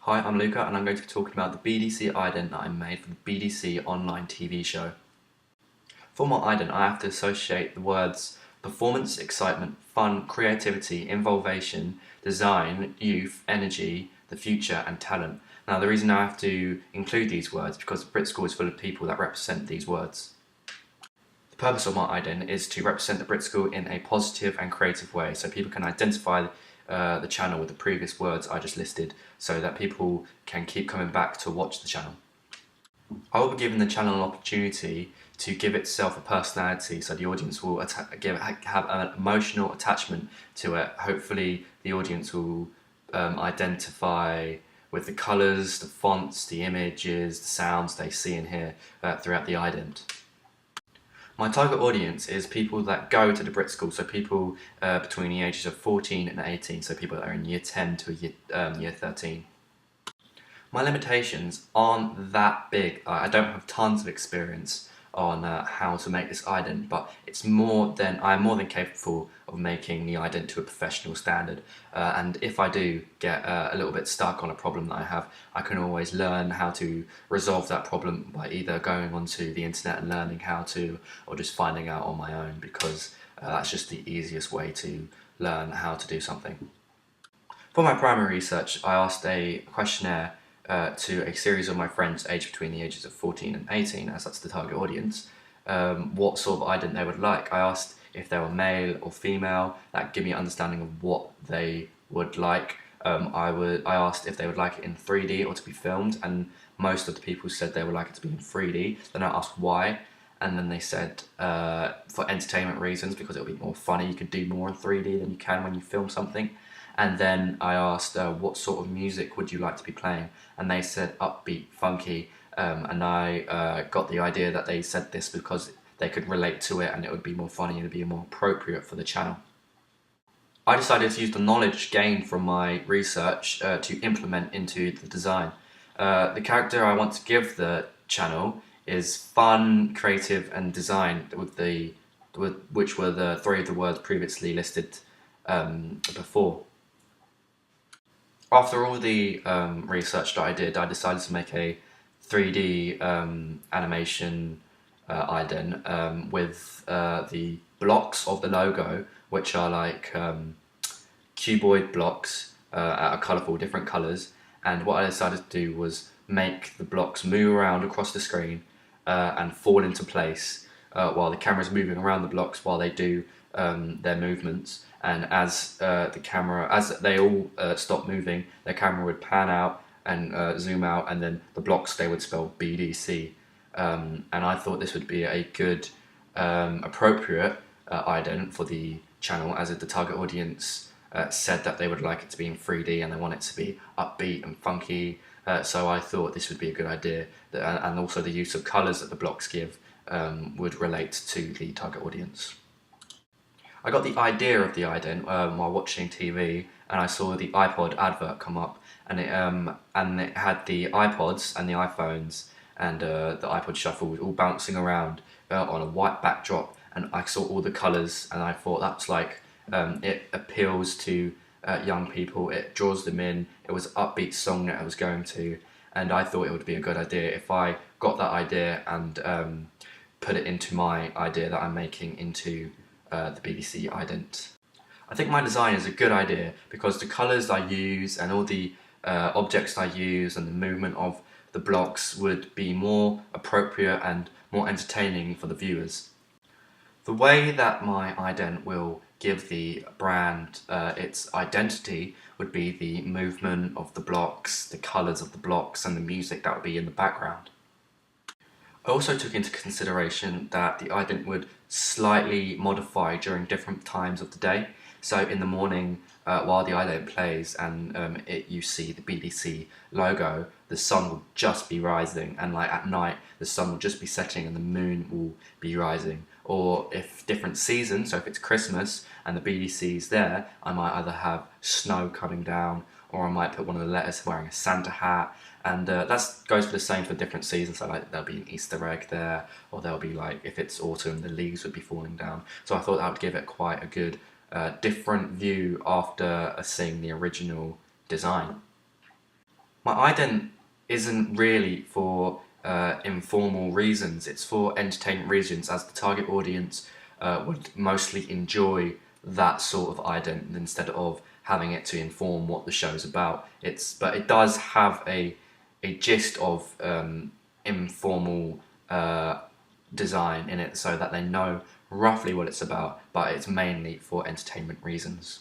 Hi, I'm Luca and I'm going to be talking about the BDC ident that I made for the BDC online TV show. For my ident, I have to associate the words performance, excitement, fun, creativity, involvation, design, youth, energy, the future and talent. Now the reason I have to include these words is because Brit School is full of people that represent these words. The purpose of my ident is to represent the Brit School in a positive and creative way so people can identify the channel with the previous words I just listed so that people can keep coming back to watch the channel. I will be giving the channel an opportunity to give itself a personality so the audience will have an emotional attachment to it. Hopefully the audience will identify with the colours, the fonts, the images, the sounds they see and hear throughout the ident. My target audience is people that go to the Brit School, so people between the ages of 14 and 18, so people that are in year 10 to year 13. My limitations aren't that big. I don't have tons of experience on how to make this ident, but I'm more than capable of making the ident to a professional standard. And if I do get a little bit stuck on a problem that I have, I can always learn how to resolve that problem by either going onto the internet and learning how to, or just finding out on my own, because that's just the easiest way to learn how to do something. For my primary research, I asked a questionnaire to a series of my friends aged between the ages of 14 and 18, as that's the target audience, what sort of ident they would like. I asked if they were male or female. That gave me an understanding of what they would like. I asked if they would like it in 3D or to be filmed, and most of the people said they would like it to be in 3D. Then I asked why, and then they said for entertainment reasons, because it'll be more funny. You could do more in 3D than you can when you film something. And then I asked what sort of music would you like to be playing, and they said upbeat, funky, and I got the idea that they said this because they could relate to it and it would be more funny and it would be more appropriate for the channel. I decided to use the knowledge gained from my research to implement into the design. The character I want to give the channel is fun, creative and design, which were the three of the words previously listed before. After all the research that I did, I decided to make a 3D animation ident with the blocks of the logo, which are like cuboid blocks that are colourful, different colours. And what I decided to do was make the blocks move around across the screen and fall into place while the camera's moving around the blocks while they do their movements. And as they all stop moving, the camera would pan out and zoom out, and then the blocks, they would spell BDC. And I thought this would be a good, appropriate ident for the channel, as the target audience said that they would like it to be in 3D and they want it to be upbeat and funky. So I thought this would be a good idea, and also the use of colours that the blocks give would relate to the target audience. I got the idea of the ident while watching TV, and I saw the iPod advert come up, and it had the iPods and the iPhones and the iPod Shuffle all bouncing around on a white backdrop, and I saw all the colours, and I thought that's like it appeals to young people, it draws them in. It was an upbeat song that I was going to, and I thought it would be a good idea if I got that idea and put it into my idea that I'm making into the BDC ident. I think my design is a good idea because the colours I use and all the objects I use and the movement of the blocks would be more appropriate and more entertaining for the viewers. The way that my ident will give the brand its identity would be the movement of the blocks, the colours of the blocks and the music that would be in the background. I also took into consideration that the ident would slightly modify during different times of the day. So in the morning, while the ident plays and you see the BDC logo, the sun will just be rising, and like at night, the sun will just be setting and the moon will be rising. Or if different seasons, so if it's Christmas and the BDC is there, I might either have snow coming down, or I might put one of the letters wearing a Santa hat, and that goes for the same for different seasons. So like there'll be an Easter egg there, or there'll be like, if it's autumn, the leaves would be falling down. So I thought that would give it quite a good different view after seeing the original design. My ident isn't really for informal reasons, it's for entertainment reasons, as the target audience would mostly enjoy that sort of ident instead of having it to inform what the show's about. But it does have a gist of informal design in it so that they know roughly what it's about, but it's mainly for entertainment reasons.